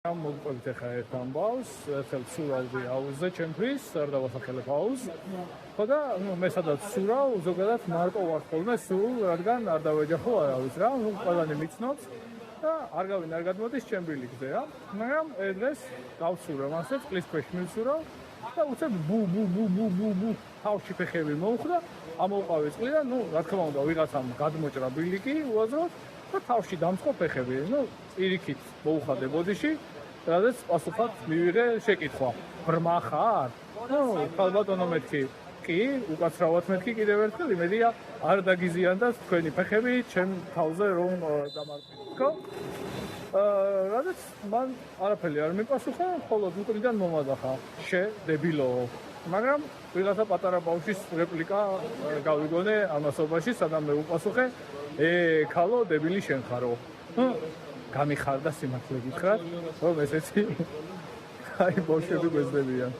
მოვყვებით ახლა ერთ ამბავს, ერთ სურავდი აუზზე ჩემთვის, არ დავასახელებ აუზს. ხო და მე სადაც სურავ, ზოგადად ნარკო ვარ ხოლმე სულ, რადგან არ დავეჯახო არავის რა, ყველანი მიცნობს და არ გადმოდის ჩემ ბილიკზე რა. მაგრამ დღეს გავსურავ ასე, წყლის ქვეშ მივსურავ და უცებ ბუ თავში ფეხები მოუხდა, ამოვყავი წყლიდან, რა თქმა უნდა, ვიღაცამ გადმოჭრა ბილიკი უაზროდ და თავში დამწყო ფეხები. პირიქით მოუხადე ბოდიში, რადგან პასუხად მივიღე შეკითხვა. ბრმა ხარ? ხალბატონო მეთქი. კი, უკაცრავად მეთქი კიდევ ერთხელ, იმედია არ დაგიზიანდათ თქვენი ფეხები ჩემ თავზე რომ დამარცხო. რადგან მან არაფერი არ მიპასუხა, მხოლოდ მტრიდან მომადახა. დებილო. მაგრამ ვიღაცა პატარა ბავშვის რეპლიკა გავიგონე ამასობაში, სადამ მე უპასუხე, ქალო, დებილი შენ ხარო. გამიხარდა სიმართლე გითხრათ, რომ ესეც აი ბავშვები გვეძლებიან.